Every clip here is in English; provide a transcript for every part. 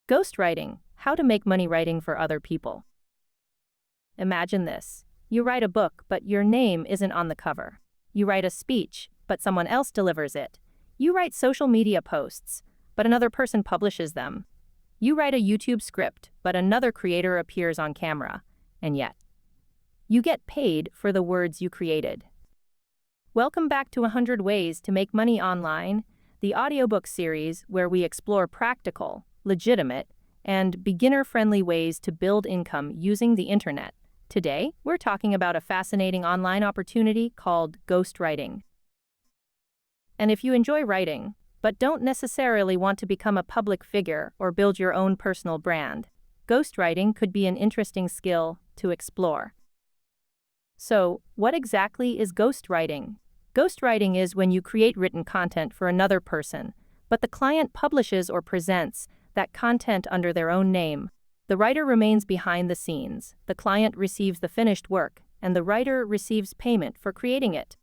Ghostwriting, how to make money writing for other people. Imagine this. You write a book, but your name isn't on the cover. You write a speech, but someone else delivers it. You write social media posts, but another person publishes them. You write a YouTube script, but another creator appears on camera. And yet, you get paid for the words you created. Welcome back to 100 Ways to Make Money Online, the audiobook series where we explore practical, legitimate, and beginner-friendly ways to build income using the internet. Today, we're talking about a fascinating online opportunity called ghostwriting. And if you enjoy writing, but don't necessarily want to become a public figure or build your own personal brand, ghostwriting could be an interesting skill to explore. So, what exactly is ghostwriting? Ghostwriting is when you create written content for another person, but the client publishes or presents that content under their own name. The writer remains behind the scenes, the client receives the finished work, and the writer receives payment for creating it.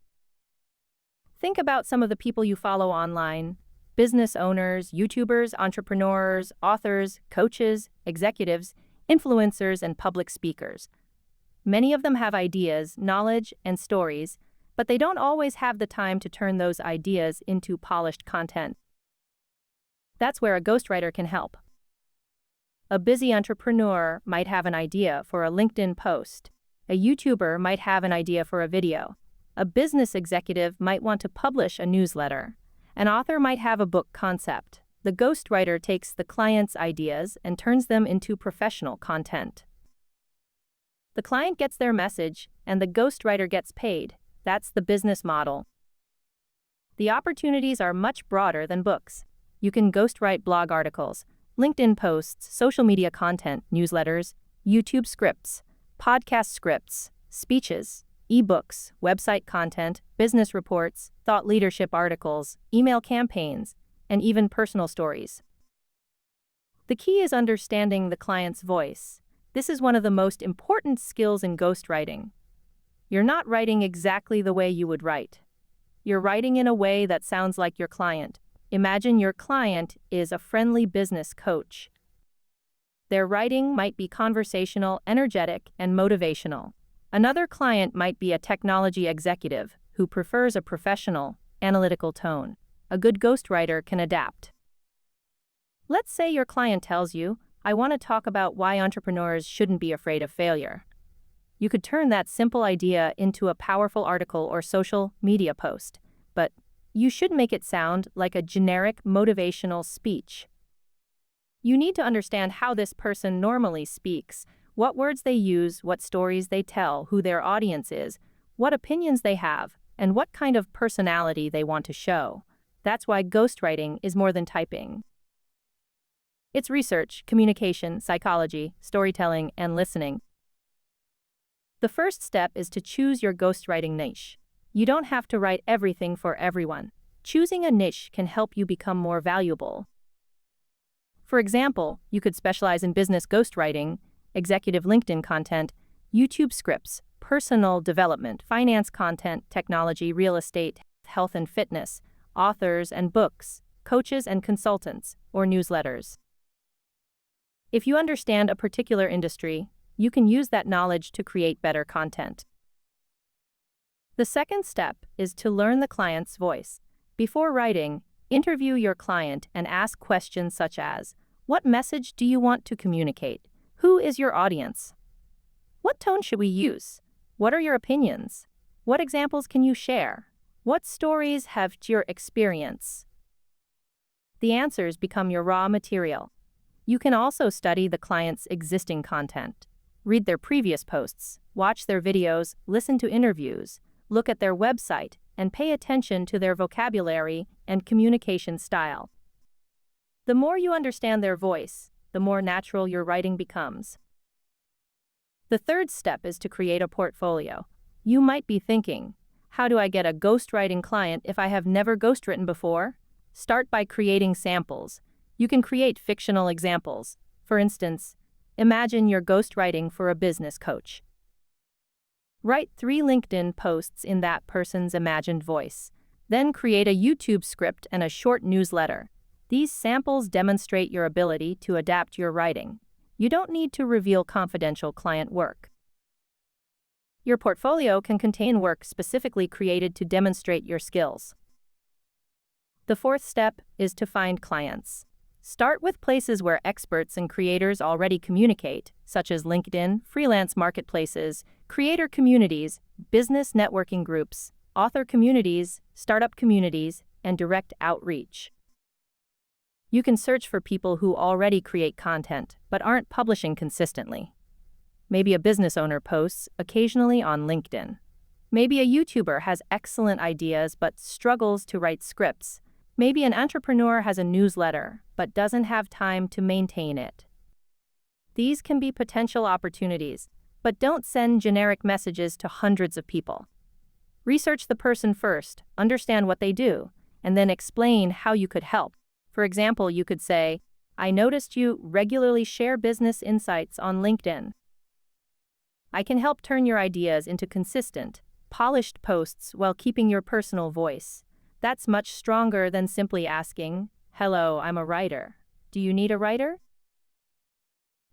Think about some of the people you follow online: business owners, YouTubers, entrepreneurs, authors, coaches, executives, influencers, and public speakers. Many of them have ideas, knowledge, and stories, but they don't always have the time to turn those ideas into polished content. That's where a ghostwriter can help. A busy entrepreneur might have an idea for a LinkedIn post. A YouTuber might have an idea for a video. A business executive might want to publish a newsletter. An author might have a book concept. The ghostwriter takes the client's ideas and turns them into professional content. The client gets their message, and the ghostwriter gets paid. That's the business model. The opportunities are much broader than books. You can ghostwrite blog articles, LinkedIn posts, social media content, newsletters, YouTube scripts, podcast scripts, speeches, ebooks, website content, business reports, thought leadership articles, email campaigns, and even personal stories. The key is understanding the client's voice. This is one of the most important skills in ghostwriting. You're not writing exactly the way you would write. You're writing in a way that sounds like your client. Imagine your client is a friendly business coach. Their writing might be conversational, energetic, and motivational. Another client might be a technology executive who prefers a professional, analytical tone. A good ghostwriter can adapt. Let's say your client tells you, "I want to talk about why entrepreneurs shouldn't be afraid of failure." You could turn that simple idea into a powerful article or social media post, but you should make it sound like a generic motivational speech. You need to understand how this person normally speaks, what words they use, what stories they tell, who their audience is, what opinions they have, and what kind of personality they want to show. That's why ghostwriting is more than typing. It's research, communication, psychology, storytelling, and listening. The first step is to choose your ghostwriting niche. You don't have to write everything for everyone. Choosing a niche can help you become more valuable. For example, you could specialize in business ghostwriting, executive LinkedIn content, YouTube scripts, personal development, finance content, technology, real estate, health and fitness, authors and books, coaches and consultants, or newsletters. If you understand a particular industry, you can use that knowledge to create better content. The second step is to learn the client's voice. Before writing, interview your client and ask questions such as, what message do you want to communicate? Who is your audience? What tone should we use? What are your opinions? What examples can you share? What stories have your experience? The answers become your raw material. You can also study the client's existing content. Read their previous posts, watch their videos, listen to interviews, look at their website, and pay attention to their vocabulary and communication style. The more you understand their voice, the more natural your writing becomes. The third step is to create a portfolio. You might be thinking, how do I get a ghostwriting client if I have never ghostwritten before? Start by creating samples. You can create fictional examples. For instance, imagine you're ghostwriting for a business coach. Write 3 LinkedIn posts in that person's imagined voice. Then create a YouTube script and a short newsletter. These samples demonstrate your ability to adapt your writing. You don't need to reveal confidential client work. Your portfolio can contain work specifically created to demonstrate your skills. The fourth step is to find clients. Start with places where experts and creators already communicate, such as LinkedIn, freelance marketplaces, creator communities, business networking groups, author communities, startup communities, and direct outreach. You can search for people who already create content but aren't publishing consistently. Maybe a business owner posts occasionally on LinkedIn. Maybe a YouTuber has excellent ideas but struggles to write scripts. Maybe an entrepreneur has a newsletter but doesn't have time to maintain it. These can be potential opportunities, but don't send generic messages to hundreds of people. Research the person first, understand what they do, and then explain how you could help. For example, you could say, "I noticed you regularly share business insights on LinkedIn. I can help turn your ideas into consistent, polished posts while keeping your personal voice." That's much stronger than simply asking, "Hello, I'm a writer. Do you need a writer?"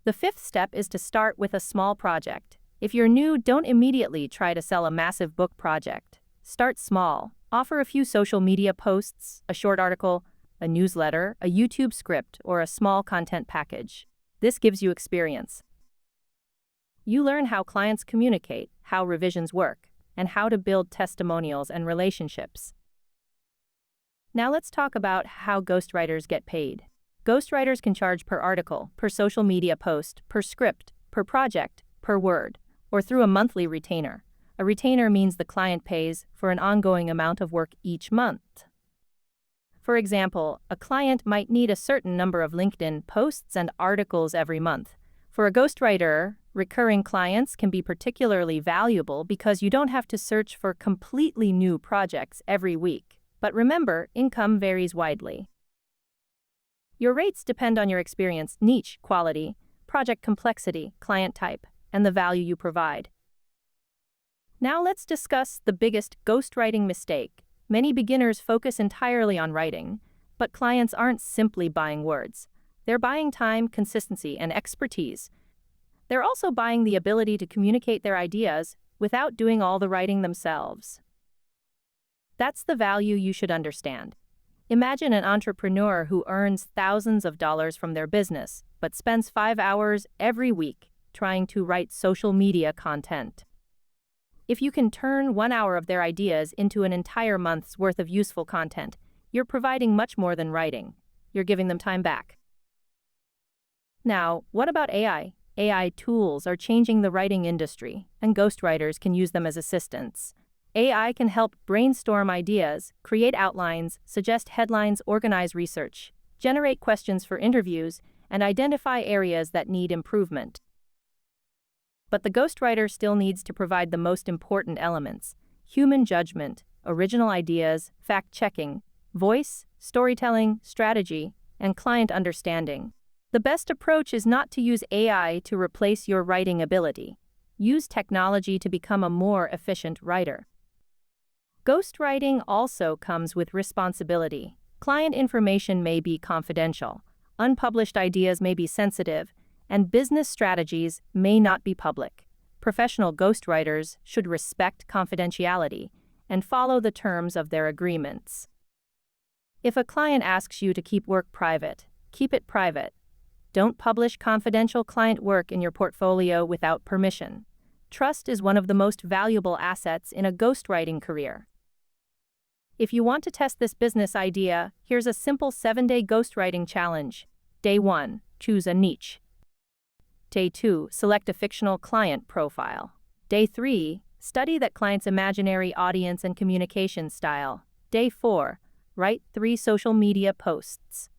The fifth step is to start with a small project. If you're new, don't immediately try to sell a massive book project. Start small. Offer a few social media posts, a short article, a newsletter, a YouTube script, or a small content package. This gives you experience. You learn how clients communicate, how revisions work, and how to build testimonials and relationships. Now let's talk about how ghostwriters get paid. Ghostwriters can charge per article, per social media post, per script, per project, per word, or through a monthly retainer. A retainer means the client pays for an ongoing amount of work each month. For example, a client might need a certain number of LinkedIn posts and articles every month. For a ghostwriter, recurring clients can be particularly valuable because you don't have to search for completely new projects every week. But remember, income varies widely. Your rates depend on your experience, niche, quality, project complexity, client type, and the value you provide. Now let's discuss the biggest ghostwriting mistake. Many beginners focus entirely on writing, but clients aren't simply buying words. They're buying time, consistency, and expertise. They're also buying the ability to communicate their ideas without doing all the writing themselves. That's the value you should understand. Imagine an entrepreneur who earns thousands of dollars from their business, but spends 5 hours every week trying to write social media content. If you can turn 1 hour of their ideas into an entire month's worth of useful content, you're providing much more than writing. You're giving them time back. Now, what about AI? AI tools are changing the writing industry, and ghostwriters can use them as assistants. AI can help brainstorm ideas, create outlines, suggest headlines, organize research, generate questions for interviews, and identify areas that need improvement. But the ghostwriter still needs to provide the most important elements: human judgment, original ideas, fact-checking, voice, storytelling, strategy, and client understanding. The best approach is not to use AI to replace your writing ability. Use technology to become a more efficient writer. Ghostwriting also comes with responsibility. Client information may be confidential, unpublished ideas may be sensitive, and business strategies may not be public. Professional ghostwriters should respect confidentiality and follow the terms of their agreements. If a client asks you to keep work private, keep it private. Don't publish confidential client work in your portfolio without permission. Trust is one of the most valuable assets in a ghostwriting career. If you want to test this business idea, here's a simple 7-day ghostwriting challenge. Day 1, choose a niche. Day 2, select a fictional client profile. Day 3, study that client's imaginary audience and communication style. Day 4, write 3 social media posts.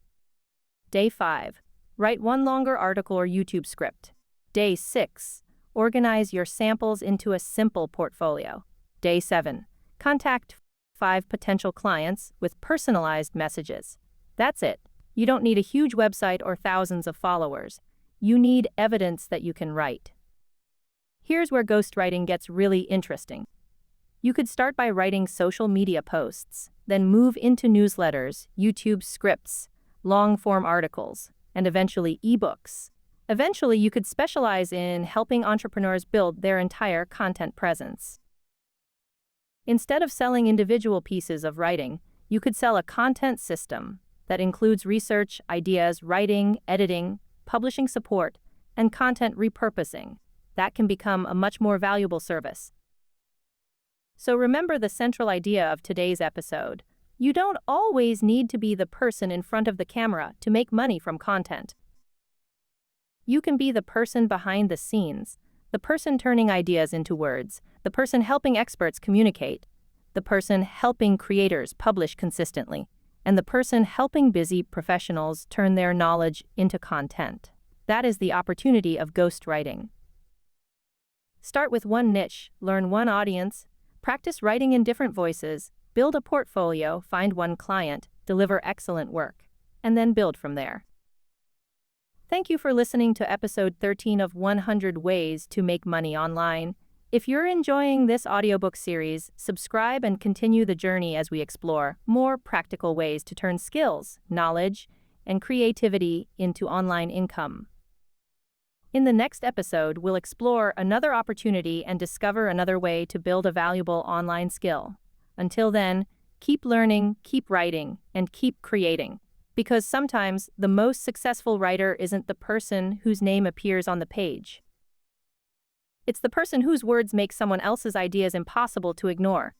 Day 5, write 1 longer article or YouTube script. Day 6, organize your samples into a simple portfolio. Day 7, contact 5 potential clients with personalized messages. That's it. You don't need a huge website or thousands of followers. You need evidence that you can write. Here's where ghostwriting gets really interesting. You could start by writing social media posts, then move into newsletters, YouTube scripts, long-form articles, and eventually ebooks. Eventually, you could specialize in helping entrepreneurs build their entire content presence. Instead of selling individual pieces of writing, you could sell a content system that includes research, ideas, writing, editing, publishing support, and content repurposing. That can become a much more valuable service. So remember the central idea of today's episode. You don't always need to be the person in front of the camera to make money from content. You can be the person behind the scenes, the person turning ideas into words, the person helping experts communicate, the person helping creators publish consistently, and the person helping busy professionals turn their knowledge into content. That is the opportunity of ghostwriting. Start with one niche, learn one audience, practice writing in different voices, build a portfolio, find one client, deliver excellent work, and then build from there. Thank you for listening to episode 13 of 100 Ways to Make Money Online. If you're enjoying this audiobook series, subscribe and continue the journey as we explore more practical ways to turn skills, knowledge, and creativity into online income. In the next episode, we'll explore another opportunity and discover another way to build a valuable online skill. Until then, keep learning, keep writing, and keep creating. Because sometimes the most successful writer isn't the person whose name appears on the page. It's the person whose words make someone else's ideas impossible to ignore.